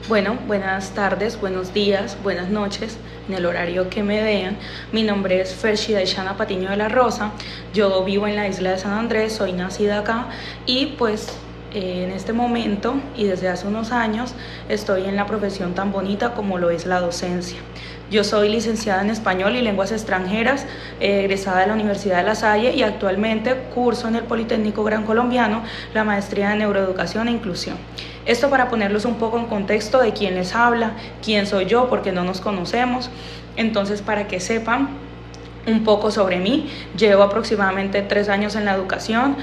Bueno, buenas tardes, buenos días, buenas noches, en el horario que me vean. Mi nombre es Fershida Ishana Patiño de la Rosa. Yo vivo en la isla de San Andrés, soy nacida acá y pues en este momento y desde hace unos años estoy en la profesión tan bonita como lo es la docencia. Yo soy licenciada en Español y Lenguas Extranjeras, egresada de la Universidad de La Salle y actualmente curso en el Politécnico Gran Colombiano la maestría en Neuroeducación e Inclusión. Esto para ponerlos un poco en contexto de quién les habla, quién soy yo, porque no nos conocemos. Entonces, para que sepan un poco sobre mí, llevo aproximadamente 3 años en la educación.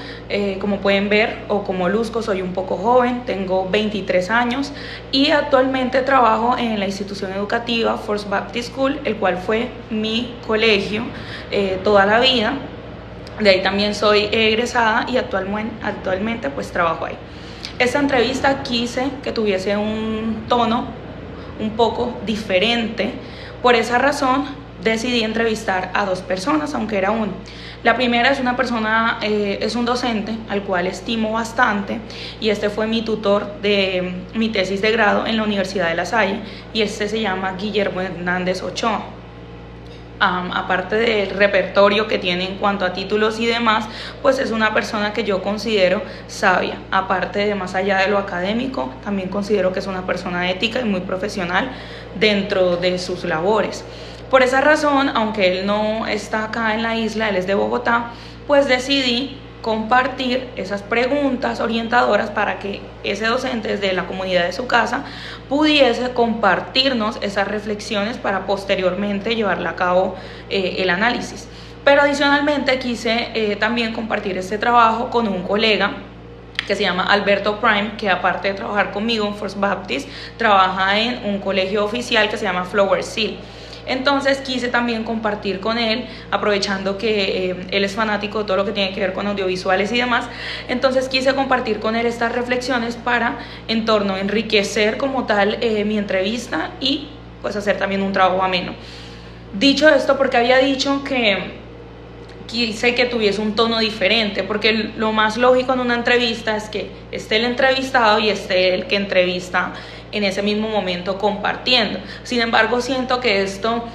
Como pueden ver o como luzco, soy un poco joven, tengo 23 años y actualmente trabajo en la institución educativa First Baptist School, el cual fue mi colegio toda la vida. De ahí también soy egresada y actualmente pues trabajo ahí. Esta entrevista quise que tuviese un tono un poco diferente. Por esa razón decidí entrevistar a 2 personas, aunque era uno. La primera es una persona, es un docente al cual estimo bastante y este fue mi tutor de mi tesis de grado en la Universidad de La Salle y este se llama Guillermo Hernández Ochoa. Aparte del repertorio que tiene en cuanto a títulos y demás, pues es una persona que yo considero sabia. Aparte de más allá de lo académico, también considero que es una persona ética y muy profesional dentro de sus labores. Por esa razón, aunque él no está acá en la isla, él es de Bogotá, pues decidí compartir esas preguntas orientadoras para que ese docente desde la comunidad de su casa pudiese compartirnos esas reflexiones para posteriormente llevarla a cabo el análisis. Pero adicionalmente quise también compartir este trabajo con un colega que se llama Alberto Prime, que aparte de trabajar conmigo en First Baptist, trabaja en un colegio oficial que se llama Flower Seal. Entonces quise también compartir con él, aprovechando que él es fanático de todo lo que tiene que ver con audiovisuales y demás, entonces quise compartir con él estas reflexiones para en torno a enriquecer como tal mi entrevista y pues hacer también un trabajo ameno. Dicho esto, porque había dicho que quise que tuviese un tono diferente, porque lo más lógico en una entrevista es que esté el entrevistado y esté el que entrevista en ese mismo momento compartiendo. Sin embargo, siento que esto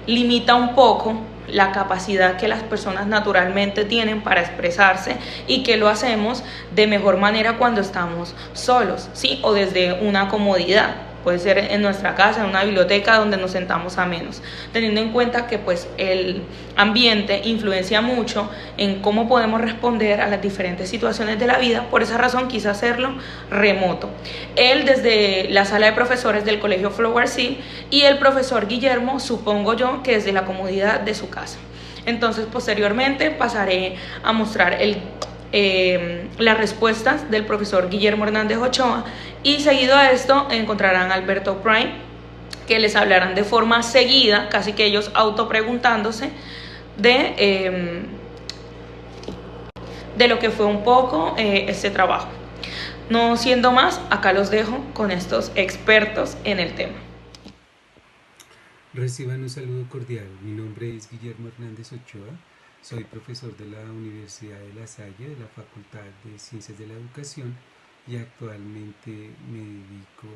limita un poco la capacidad que las personas naturalmente tienen para expresarse y que lo hacemos de mejor manera cuando estamos solos, ¿sí? O desde una comodidad. Puede ser en nuestra casa, en una biblioteca donde nos sentamos a menos, teniendo en cuenta que pues el ambiente influencia mucho en cómo podemos responder a las diferentes situaciones de la vida. Por esa razón quise hacerlo remoto. Él desde la sala de profesores del colegio Flower Seal y el profesor Guillermo, supongo yo, que desde la comodidad de su casa. Entonces posteriormente pasaré a mostrar las respuestas del profesor Guillermo Hernández Ochoa y seguido a esto encontrarán a Alberto Prime, que les hablarán de forma seguida, casi que ellos autopreguntándose de, de lo que fue un poco este trabajo. No siendo más, acá los dejo con estos expertos en el tema. Reciban un saludo cordial. Mi nombre es Guillermo Hernández Ochoa. Soy profesor de la Universidad de La Salle, de la Facultad de Ciencias de la Educación, y actualmente me dedico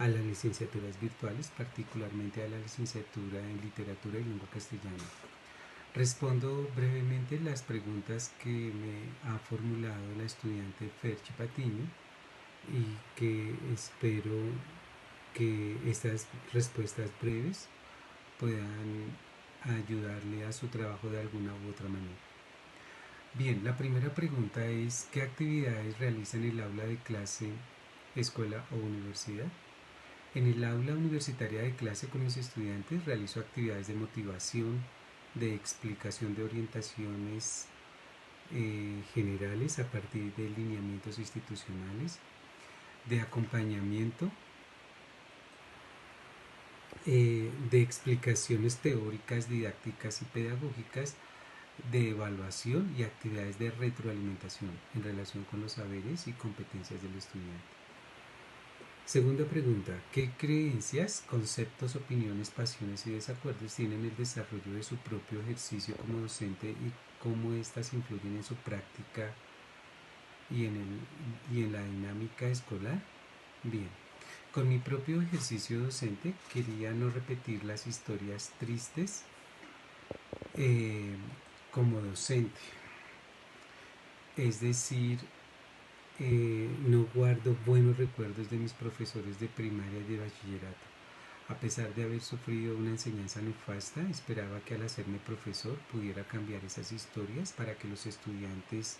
a las licenciaturas virtuales, particularmente a la licenciatura en Literatura y Lengua Castellana. Respondo brevemente las preguntas que me ha formulado la estudiante Ferchi Patiño y que espero que estas respuestas breves puedan ayudarle a su trabajo de alguna u otra manera. Bien, la primera pregunta es: ¿qué actividades realiza en el aula de clase, escuela o universidad? En el aula universitaria de clase con mis estudiantes realizo actividades de motivación, de explicación de orientaciones generales a partir de lineamientos institucionales, de acompañamiento, de explicaciones teóricas, didácticas y pedagógicas, de evaluación y actividades de retroalimentación en relación con los saberes y competencias del estudiante. Segunda pregunta: ¿qué creencias, conceptos, opiniones, pasiones y desacuerdos tienen el desarrollo de su propio ejercicio como docente y cómo éstas influyen en su práctica y en la dinámica escolar? Bien, Con mi propio ejercicio docente quería no repetir las historias tristes eh, como docente. Es decir, no guardo buenos recuerdos de mis profesores de primaria y de bachillerato. A pesar de haber sufrido una enseñanza nefasta, esperaba que al hacerme profesor pudiera cambiar esas historias para que los estudiantes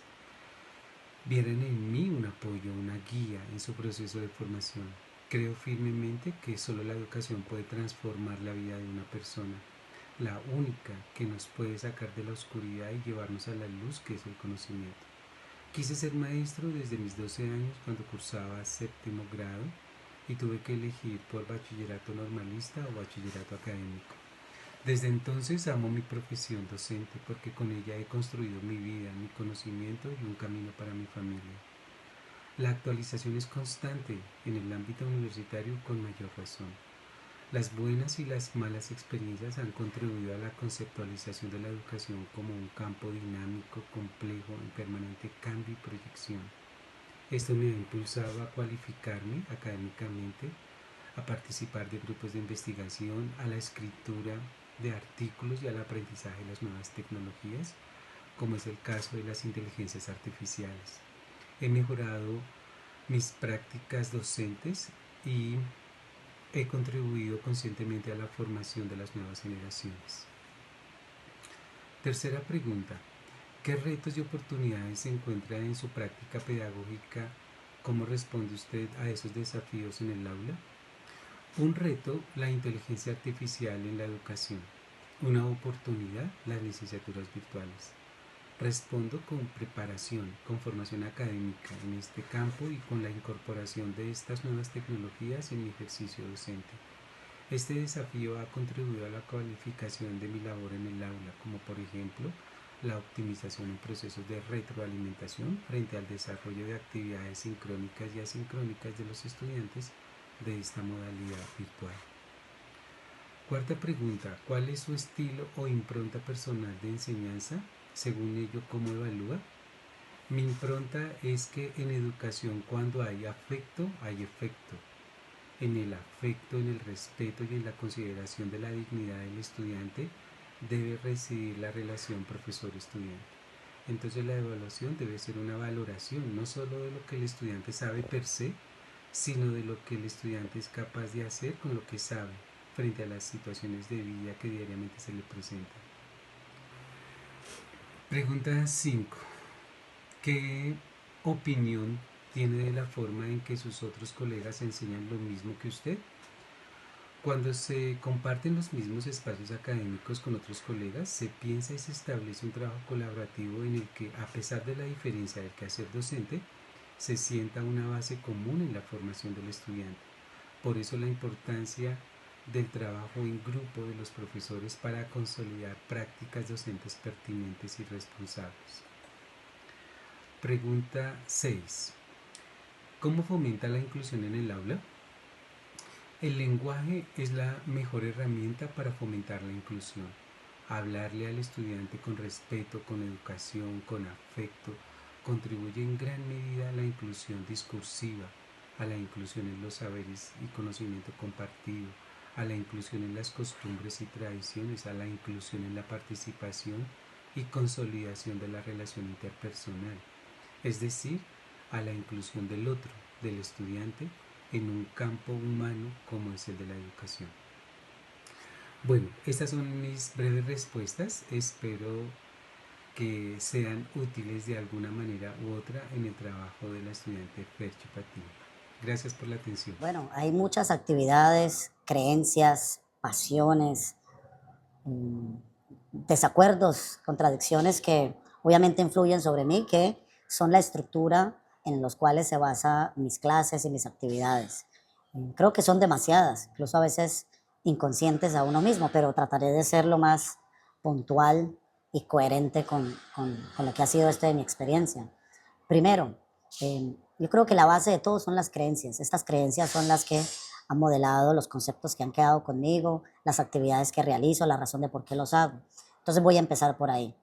vieran en mí un apoyo, una guía en su proceso de formación. Creo firmemente que solo la educación puede transformar la vida de una persona, la única que nos puede sacar de la oscuridad y llevarnos a la luz que es el conocimiento. Quise ser maestro desde mis 12 años cuando cursaba séptimo grado y tuve que elegir por bachillerato normalista o bachillerato académico. Desde entonces amo mi profesión docente porque con ella he construido mi vida, mi conocimiento y un camino para mi familia. La actualización es constante en el ámbito universitario con mayor razón. Las buenas y las malas experiencias han contribuido a la conceptualización de la educación como un campo dinámico, complejo, en permanente cambio y proyección. Esto me ha impulsado a cualificarme académicamente, a participar de grupos de investigación, a la escritura de artículos y al aprendizaje de las nuevas tecnologías, como es el caso de las inteligencias artificiales. He mejorado mis prácticas docentes y he contribuido conscientemente a la formación de las nuevas generaciones. Tercera pregunta. ¿Qué retos y oportunidades se encuentra en su práctica pedagógica? ¿Cómo responde usted a esos desafíos en el aula? Un reto, la inteligencia artificial en la educación. Una oportunidad, las licenciaturas virtuales. Respondo con preparación, con formación académica en este campo y con la incorporación de estas nuevas tecnologías en mi ejercicio docente. Este desafío ha contribuido a la cualificación de mi labor en el aula, como por ejemplo la optimización en procesos de retroalimentación frente al desarrollo de actividades sincrónicas y asincrónicas de los estudiantes de esta modalidad virtual. Cuarta pregunta, ¿cuál es su estilo o impronta personal de enseñanza? Según ello, ¿cómo evalúa? Mi impronta es que en educación, cuando hay afecto, hay efecto. En el afecto, en el respeto y en la consideración de la dignidad del estudiante debe residir la relación profesor-estudiante. Entonces la evaluación debe ser una valoración no solo de lo que el estudiante sabe per se, sino de lo que el estudiante es capaz de hacer con lo que sabe frente a las situaciones de vida que diariamente se le presentan. Pregunta 5. ¿Qué opinión tiene de la forma en que sus otros colegas enseñan lo mismo que usted? Cuando se comparten los mismos espacios académicos con otros colegas, se piensa y se establece un trabajo colaborativo en el que, a pesar de la diferencia del quehacer docente, se sienta una base común en la formación del estudiante. Por eso la importancia del trabajo en grupo de los profesores para consolidar prácticas docentes pertinentes y responsables. Pregunta 6. ¿Cómo fomenta la inclusión en el aula? El lenguaje es la mejor herramienta para fomentar la inclusión. Hablarle al estudiante con respeto, con educación, con afecto, contribuye en gran medida a la inclusión discursiva, a la inclusión en los saberes y conocimiento compartido, a la inclusión en las costumbres y tradiciones, a la inclusión en la participación y consolidación de la relación interpersonal, es decir, a la inclusión del otro, del estudiante, en un campo humano como es el de la educación. Bueno, estas son mis breves respuestas. Espero que sean útiles de alguna manera u otra en el trabajo de la estudiante Ferchi Patiño. Gracias por la atención. Bueno, hay muchas actividades, creencias, pasiones, desacuerdos, contradicciones que obviamente influyen sobre mí, que son la estructura en los cuales se basan mis clases y mis actividades. Creo que son demasiadas, incluso a veces inconscientes a uno mismo, pero trataré de ser lo más puntual y coherente con lo que ha sido mi experiencia. Primero, yo creo que la base de todo son las creencias. Estas creencias son las que han modelado los conceptos que han quedado conmigo, las actividades que realizo, la razón de por qué los hago. Entonces voy a empezar por ahí.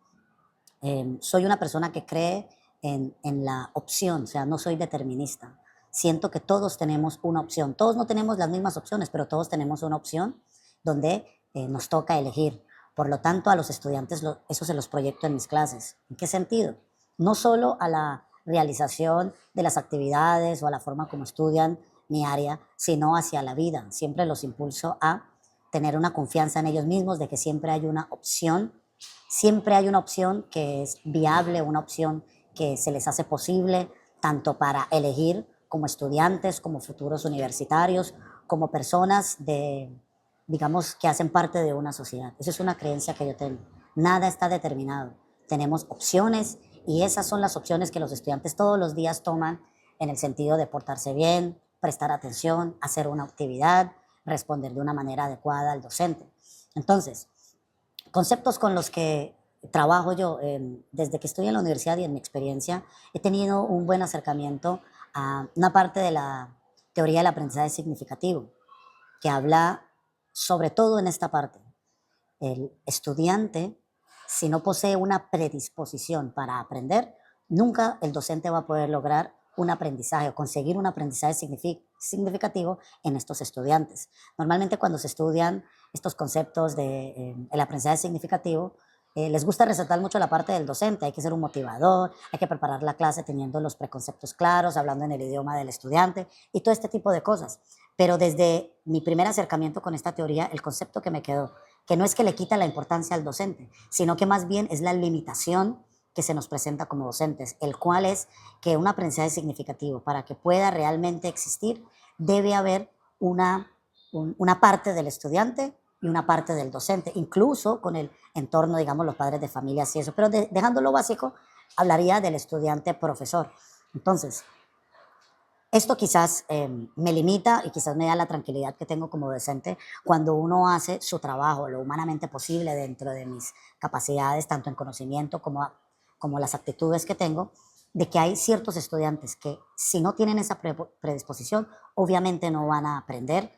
Soy una persona que cree en la opción, o sea, no soy determinista. siento que todos tenemos una opción. Todos no tenemos las mismas opciones, pero todos tenemos una opción donde nos toca elegir. Por lo tanto, a los estudiantes eso se los proyecto en mis clases. ¿En qué sentido? No solo a la realización de las actividades o a la forma como estudian mi área, sino hacia la vida. Siempre los impulso a tener una confianza en ellos mismos de que siempre hay una opción que es viable, una opción que se les hace posible, tanto para elegir como estudiantes, como futuros universitarios, como personas digamos, que hacen parte de una sociedad. Esa es una creencia que yo tengo. Nada está determinado. Tenemos opciones y esas son las opciones que los estudiantes todos los días toman en el sentido de portarse bien, prestar atención, hacer una actividad, responder de una manera adecuada al docente. Entonces, conceptos con los que trabajo yo desde que estoy en la universidad y en mi experiencia, he tenido un buen acercamiento a una parte de la teoría del aprendizaje significativo, que habla sobre todo en esta parte. El estudiante, si no posee una predisposición para aprender, nunca el docente va a poder lograr un aprendizaje o conseguir un aprendizaje significativo en estos estudiantes. Normalmente cuando se estudian estos conceptos del aprendizaje significativo, les gusta resaltar mucho la parte del docente. Hay que ser un motivador, hay que preparar la clase teniendo los preconceptos claros, hablando en el idioma del estudiante y todo este tipo de cosas. Pero desde mi primer acercamiento con esta teoría, el concepto que me quedó, que no es que le quita la importancia al docente, sino que más bien es la limitación que se nos presenta como docentes, el cual es que un aprendizaje significativo, para que pueda realmente existir, debe haber una parte del estudiante y una parte del docente, incluso con el entorno, digamos, los padres de familias y eso. Pero dejando lo básico, hablaría del estudiante profesor. Entonces, esto quizás me limita y quizás me da la tranquilidad que tengo como docente cuando uno hace su trabajo lo humanamente posible dentro de mis capacidades, tanto en conocimiento como las actitudes que tengo, de que hay ciertos estudiantes que si no tienen esa predisposición, obviamente no van a aprender,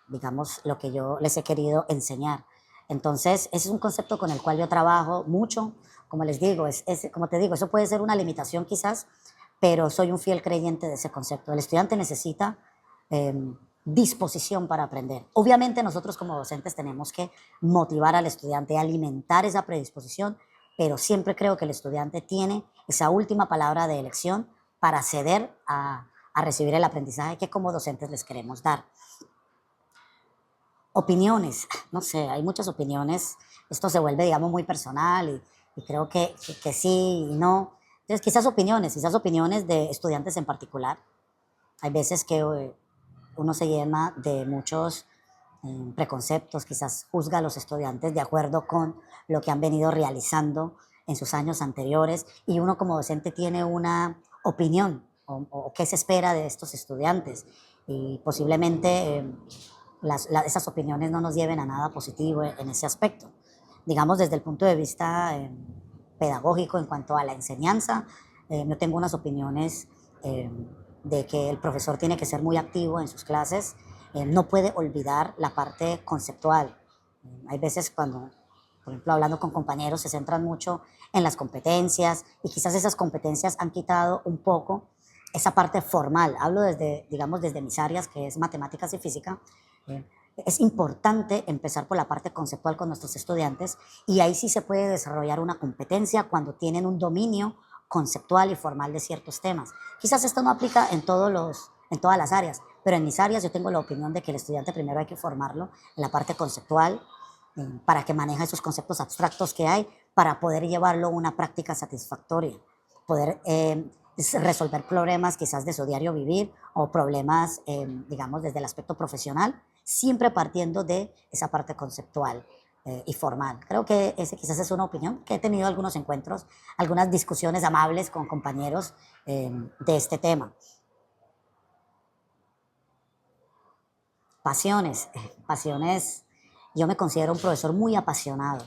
digamos, lo que yo les he querido enseñar. Entonces, ese es un concepto con el cual yo trabajo mucho. Como les digo, como te digo, eso puede ser una limitación quizás, pero soy un fiel creyente de ese concepto. El estudiante necesita disposición para aprender. Obviamente nosotros como docentes tenemos que motivar al estudiante, alimentar esa predisposición, pero siempre creo que el estudiante tiene esa última palabra de elección para acceder a recibir el aprendizaje que como docentes les queremos dar. Opiniones, no sé, hay muchas opiniones. Esto se vuelve, digamos, muy personal y creo que sí y no. Entonces, quizás opiniones de estudiantes en particular. Hay veces que uno se llena de muchos preconceptos, quizás juzga a los estudiantes de acuerdo con lo que han venido realizando en sus años anteriores y uno como docente tiene una opinión o qué se espera de estos estudiantes y posiblemente esas opiniones no nos lleven a nada positivo en ese aspecto. Digamos, desde el punto de vista pedagógico en cuanto a la enseñanza, yo tengo unas opiniones de que el profesor tiene que ser muy activo en sus clases, no puede olvidar la parte conceptual. Hay veces cuando, por ejemplo, hablando con compañeros, se centran mucho en las competencias y quizás esas competencias han quitado un poco esa parte formal. Hablo digamos, desde mis áreas, que es matemáticas y física. Es importante empezar por la parte conceptual con nuestros estudiantes y ahí sí se puede desarrollar una competencia cuando tienen un dominio conceptual y formal de ciertos temas. Quizás esto no aplica en todas las áreas, pero en mis áreas yo tengo la opinión de que el estudiante primero hay que formarlo en la parte conceptual para que maneje esos conceptos abstractos que hay para poder llevarlo a una práctica satisfactoria, poder resolver problemas quizás de su diario vivir o problemas, digamos, desde el aspecto profesional, siempre partiendo de esa parte conceptual y formal. Creo que ese quizás es una opinión, que he tenido algunos encuentros, algunas discusiones amables con compañeros de este tema. Pasiones, yo me considero un profesor muy apasionado.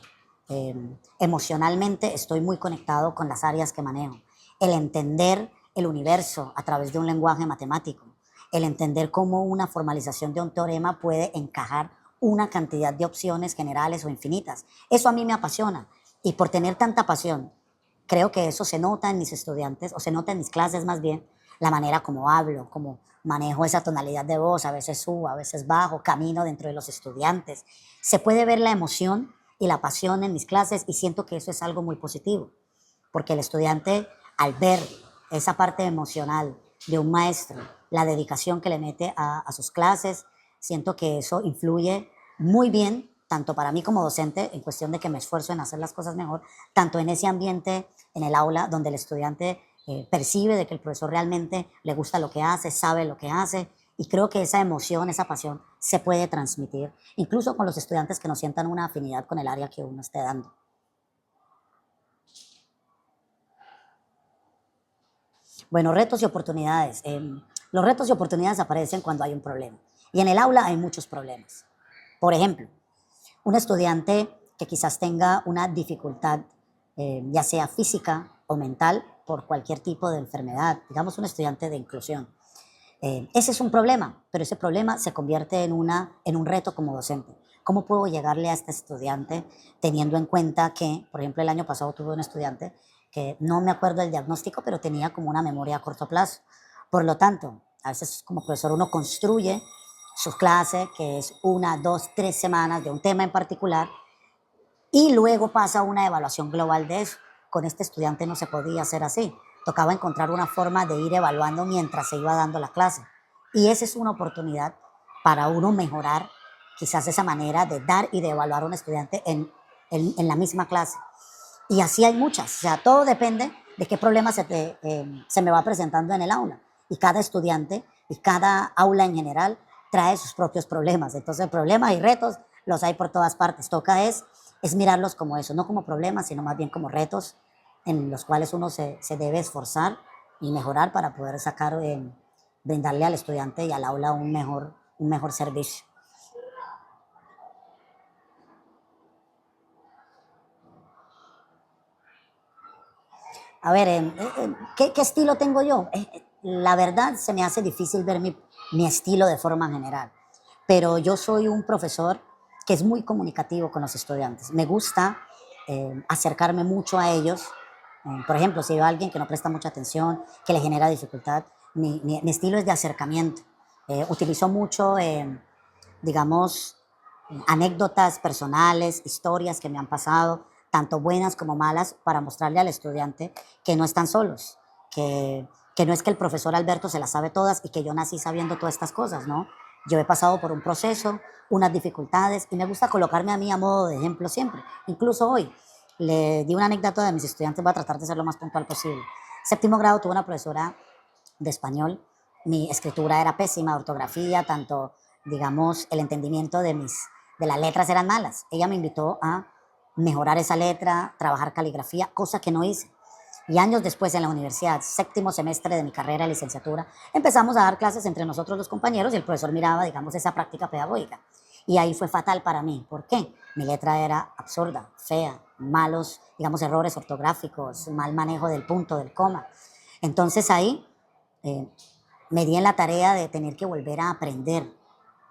Emocionalmente estoy muy conectado con las áreas que manejo. El entender el universo a través de un lenguaje matemático, el entender cómo una formalización de un teorema puede encajar una cantidad de opciones generales o infinitas. Eso a mí me apasiona y por tener tanta pasión, creo que eso se nota en mis estudiantes o se nota en mis clases más bien, la manera como hablo, como manejo esa tonalidad de voz, a veces subo, a veces bajo, camino dentro de los estudiantes. Se puede ver la emoción y la pasión en mis clases y siento que eso es algo muy positivo, porque el estudiante al ver esa parte emocional de un maestro, la dedicación que le mete a sus clases, siento que eso influye muy bien, tanto para mí como docente, en cuestión de que me esfuerzo en hacer las cosas mejor, tanto en ese ambiente, en el aula, donde el estudiante percibe de que el profesor realmente le gusta lo que hace, sabe lo que hace, y creo que esa emoción, esa pasión se puede transmitir, incluso con los estudiantes que no sientan una afinidad con el área que uno esté dando. Bueno, retos y oportunidades. Los retos y oportunidades aparecen cuando hay un problema. Y en el aula hay muchos problemas. Por ejemplo, un estudiante que quizás tenga una dificultad, ya sea física o mental, por cualquier tipo de enfermedad, digamos un estudiante de inclusión. Ese es un problema, pero ese problema se convierte en un reto como docente. ¿Cómo puedo llegarle a este estudiante teniendo en cuenta que, por ejemplo, el año pasado tuve un estudiante que no me acuerdo del diagnóstico, pero tenía como una memoria a corto plazo? Por lo tanto, a veces como profesor uno construye su clase, que es 1, 2, 3 semanas de un tema en particular, y luego pasa una evaluación global de eso. Con este estudiante no se podía hacer así. Tocaba encontrar una forma de ir evaluando mientras se iba dando la clase. Y esa es una oportunidad para uno mejorar quizás esa manera de dar y de evaluar a un estudiante en la misma clase. Y así hay muchas. O sea, todo depende de qué problema se me va presentando en el aula. Y cada estudiante y cada aula en general trae sus propios problemas. Entonces, problemas y retos los hay por todas partes. Toca es mirarlos como eso, no como problemas, sino más bien como retos en los cuales uno se debe esforzar y mejorar para poder sacar, brindarle al estudiante y al aula un mejor servicio. A ver, ¿qué estilo tengo yo? La verdad se me hace difícil ver mi estilo de forma general, pero yo soy un profesor que es muy comunicativo con los estudiantes. Me gusta acercarme mucho a ellos. Por ejemplo, si veo a alguien que no presta mucha atención, que le genera dificultad, mi estilo es de acercamiento. Utilizo mucho, digamos, anécdotas personales, historias que me han pasado, tanto buenas como malas, para mostrarle al estudiante que no están solos, que no es que el profesor Alberto se las sabe todas y que yo nací sabiendo todas estas cosas, ¿no? Yo he pasado por un proceso, unas dificultades, y me gusta colocarme a mí a modo de ejemplo siempre. Incluso hoy le di una anécdota de mis estudiantes, voy a tratar de ser lo más puntual posible. Séptimo grado tuve una profesora de español, mi escritura era pésima, ortografía, tanto, digamos, el entendimiento de las letras eran malas. Ella me invitó a mejorar esa letra, trabajar caligrafía, cosa que no hice. Y años después en la universidad, séptimo semestre de mi carrera de licenciatura, empezamos a dar clases entre nosotros los compañeros y el profesor miraba, digamos, esa práctica pedagógica. Y ahí fue fatal para mí. ¿Por qué? Mi letra era absurda, fea, malos, digamos, errores ortográficos, mal manejo del punto, del coma. Entonces ahí me di en la tarea de tener que volver a aprender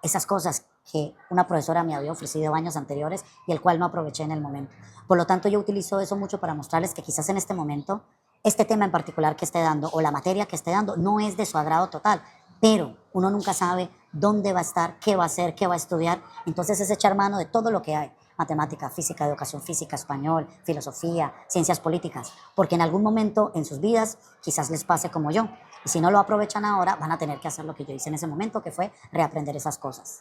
esas cosas que una profesora me había ofrecido años anteriores y el cual no aproveché en el momento. Por lo tanto, yo utilizo eso mucho para mostrarles que quizás en este momento, este tema en particular que esté dando o la materia que esté dando no es de su agrado total, pero uno nunca sabe dónde va a estar, qué va a hacer, qué va a estudiar. Entonces es echar mano de todo lo que hay: matemática, física, educación física, español, filosofía, ciencias políticas, porque en algún momento en sus vidas quizás les pase como yo. Y si no lo aprovechan ahora, van a tener que hacer lo que yo hice en ese momento, que fue reaprender esas cosas.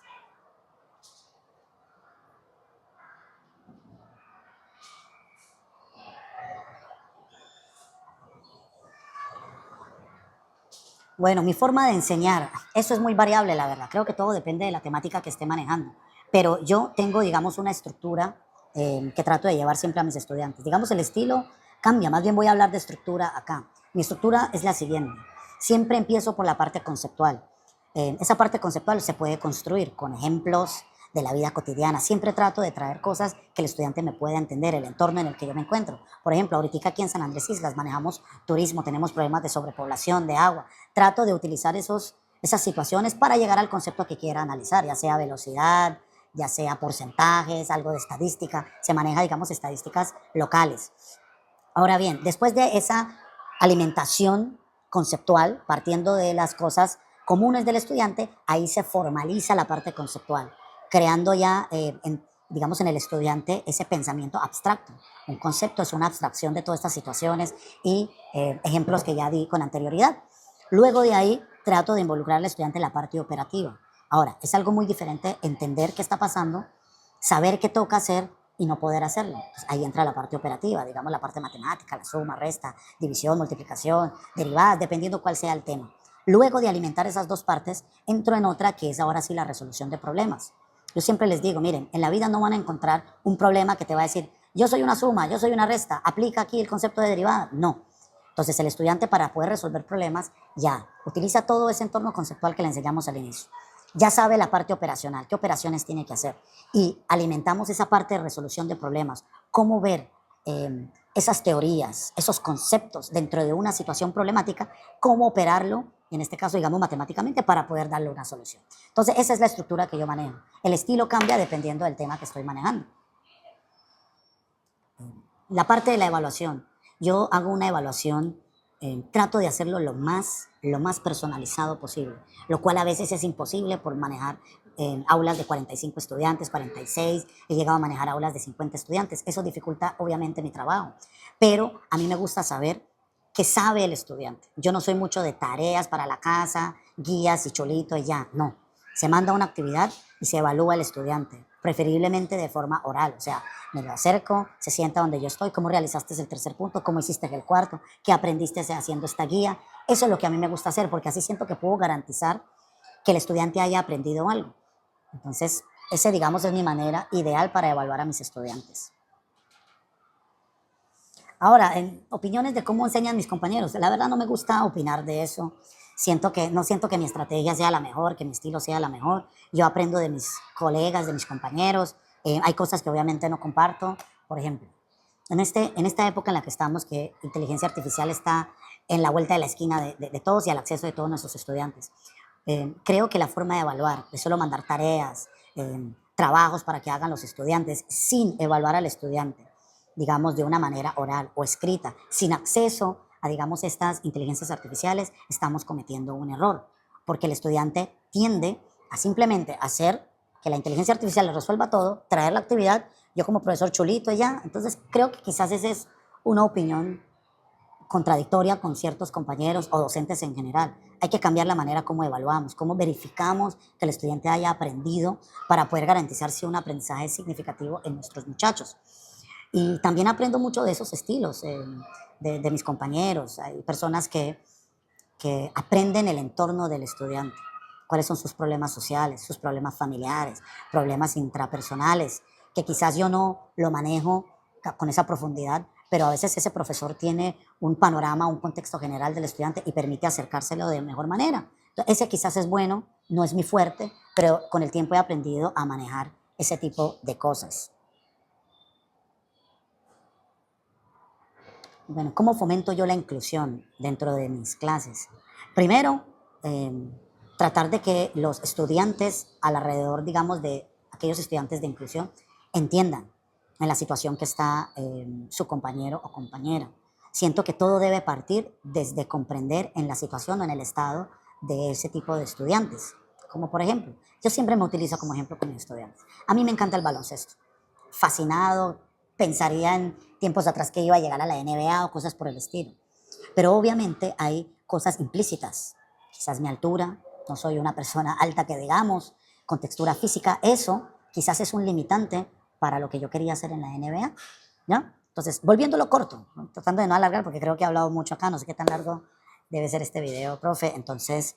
Bueno, mi forma de enseñar, eso es muy variable, la verdad. Creo que todo depende de la temática que esté manejando. Pero yo tengo, digamos, una estructura que trato de llevar siempre a mis estudiantes. Digamos, el estilo cambia, más bien voy a hablar de estructura acá. Mi estructura es la siguiente. Siempre empiezo por la parte conceptual. Esa parte conceptual se puede construir con ejemplos de la vida cotidiana. Siempre trato de traer cosas que el estudiante me pueda entender, el entorno en el que yo me encuentro. Por ejemplo, ahorita aquí en San Andrés Islas manejamos turismo, tenemos problemas de sobrepoblación, de agua. Trato de utilizar esas situaciones para llegar al concepto que quiera analizar, ya sea velocidad, ya sea porcentajes, algo de estadística. Se maneja, digamos, estadísticas locales. Ahora bien, después de esa alimentación conceptual, partiendo de las cosas comunes del estudiante, ahí se formaliza la parte conceptual, creando ya, digamos, en el estudiante ese pensamiento abstracto. Un concepto es una abstracción de todas estas situaciones y ejemplos que ya di con anterioridad. Luego de ahí trato de involucrar al estudiante en la parte operativa. Ahora, es algo muy diferente entender qué está pasando, saber qué toca hacer y no poder hacerlo. Pues ahí entra la parte operativa, digamos la parte matemática, la suma, resta, división, multiplicación, derivadas, dependiendo cuál sea el tema. Luego de alimentar esas dos partes, entro en otra que es ahora sí la resolución de problemas. Yo siempre les digo, miren, en la vida no van a encontrar un problema que te va a decir, yo soy una suma, yo soy una resta, aplica aquí el concepto de derivada. No. Entonces el estudiante, para poder resolver problemas, ya utiliza todo ese entorno conceptual que le enseñamos al inicio. Ya sabe la parte operacional, qué operaciones tiene que hacer. Y alimentamos esa parte de resolución de problemas, cómo ver esas teorías, esos conceptos dentro de una situación problemática, cómo operarlo, en este caso, digamos, matemáticamente, para poder darle una solución. Entonces, esa es la estructura que yo manejo. El estilo cambia dependiendo del tema que estoy manejando. La parte de la evaluación. Yo hago una evaluación, trato de hacerlo lo más personalizado posible, lo cual a veces es imposible por manejar aulas de 45 estudiantes, 46, he llegado a manejar aulas de 50 estudiantes, eso dificulta obviamente mi trabajo, pero a mí me gusta saber qué sabe el estudiante. Yo no soy mucho de tareas para la casa, guías y cholito y ya, no. Se manda una actividad y se evalúa el estudiante, preferiblemente de forma oral, o sea, me lo acerco, se sienta donde yo estoy, cómo realizaste el tercer punto, cómo hiciste el cuarto, qué aprendiste haciendo esta guía. Eso es lo que a mí me gusta hacer, porque así siento que puedo garantizar que el estudiante haya aprendido algo. Entonces, ese, digamos, es mi manera ideal para evaluar a mis estudiantes. Ahora, en opiniones de cómo enseñan mis compañeros, la verdad no me gusta opinar de eso. No siento que mi estrategia sea la mejor, que mi estilo sea la mejor. Yo aprendo de mis colegas, de mis compañeros. Hay cosas que obviamente no comparto. Por ejemplo, en esta época en la que estamos, que inteligencia artificial está en la vuelta de la esquina de todos y al acceso de todos nuestros estudiantes, creo que la forma de evaluar, de solo mandar tareas, trabajos para que hagan los estudiantes, sin evaluar al estudiante, digamos, de una manera oral o escrita, sin acceso a, digamos, estas inteligencias artificiales, estamos cometiendo un error, porque el estudiante tiende a simplemente hacer que la inteligencia artificial le resuelva todo, traer la actividad, yo como profesor chulito y ya. Entonces creo que quizás esa es una opinión contradictoria con ciertos compañeros o docentes en general. Hay que cambiar la manera como evaluamos, cómo verificamos que el estudiante haya aprendido para poder garantizar si un aprendizaje es significativo en nuestros muchachos. Y también aprendo mucho de esos estilos de mis compañeros. Hay personas que aprenden el entorno del estudiante, cuáles son sus problemas sociales, sus problemas familiares, problemas intrapersonales, que quizás yo no lo manejo con esa profundidad, pero a veces ese profesor tiene un panorama, un contexto general del estudiante y permite acercárselo de mejor manera. Entonces, ese quizás es bueno, no es mi fuerte, pero con el tiempo he aprendido a manejar ese tipo de cosas. Bueno, ¿cómo fomento yo la inclusión dentro de mis clases? Primero, tratar de que los estudiantes alrededor, digamos, de aquellos estudiantes de inclusión entiendan en la situación que está su compañero o compañera. Siento que todo debe partir desde comprender en la situación o en el estado de ese tipo de estudiantes. Como por ejemplo, yo siempre me utilizo como ejemplo con mis estudiantes. A mí me encanta el baloncesto. Fascinado, pensaría en tiempos atrás que iba a llegar a la NBA o cosas por el estilo. Pero obviamente hay cosas implícitas. Quizás mi altura, no soy una persona alta que digamos, con textura física, eso quizás es un limitante para lo que yo quería hacer en la NBA, ¿no? Entonces, volviéndolo corto, ¿no? Tratando de no alargar porque creo que he hablado mucho acá, no sé qué tan largo debe ser este video, profe. Entonces,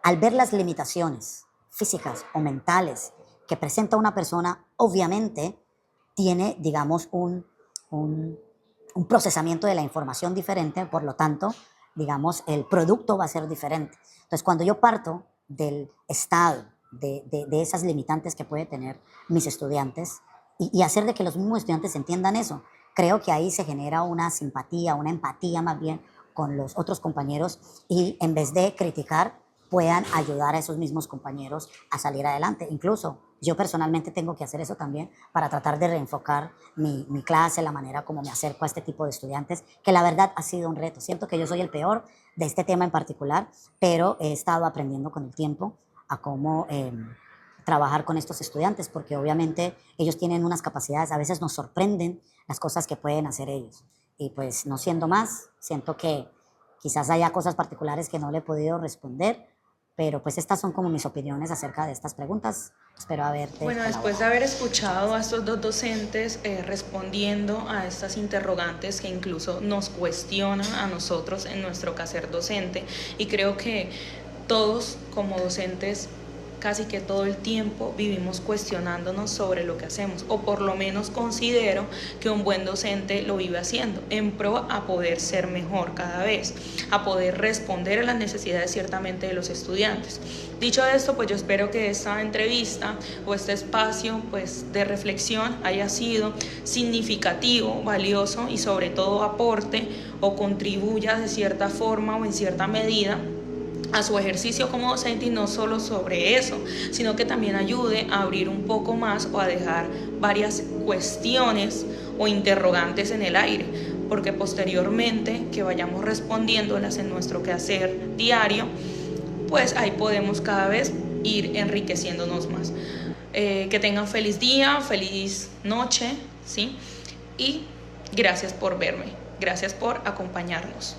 al ver las limitaciones físicas o mentales que presenta una persona, obviamente tiene, digamos, un procesamiento de la información diferente, por lo tanto, digamos, el producto va a ser diferente. Entonces, cuando yo parto del estado de esas limitantes que puede tener mis estudiantes y hacer de que los mismos estudiantes entiendan eso, creo que ahí se genera una simpatía, una empatía más bien con los otros compañeros y en vez de criticar, puedan ayudar a esos mismos compañeros a salir adelante. Incluso yo personalmente tengo que hacer eso también para tratar de reenfocar mi clase, la manera como me acerco a este tipo de estudiantes, que la verdad ha sido un reto. Siento que yo soy el peor de este tema en particular, pero he estado aprendiendo con el tiempo a cómo trabajar con estos estudiantes, porque obviamente ellos tienen unas capacidades, a veces nos sorprenden las cosas que pueden hacer ellos. Y pues no siendo más, siento que quizás haya cosas particulares que no le he podido responder, pero pues estas son como mis opiniones acerca de estas preguntas. Espero haberte Bueno, después de haber escuchado a estos dos docentes respondiendo a estas interrogantes que incluso nos cuestionan a nosotros en nuestro quehacer docente, y creo que todos como docentes casi que todo el tiempo vivimos cuestionándonos sobre lo que hacemos, o por lo menos considero que un buen docente lo vive haciendo, en pro a poder ser mejor cada vez, a poder responder a las necesidades ciertamente de los estudiantes. Dicho esto, pues yo espero que esta entrevista o este espacio pues de reflexión haya sido significativo, valioso y sobre todo aporte o contribuya de cierta forma o en cierta medida a su ejercicio como docente, y no solo sobre eso, sino que también ayude a abrir un poco más o a dejar varias cuestiones o interrogantes en el aire, porque posteriormente que vayamos respondiéndolas en nuestro quehacer diario, pues ahí podemos cada vez ir enriqueciéndonos más. Que tengan feliz día, feliz noche, ¿sí? Y gracias por verme, gracias por acompañarnos.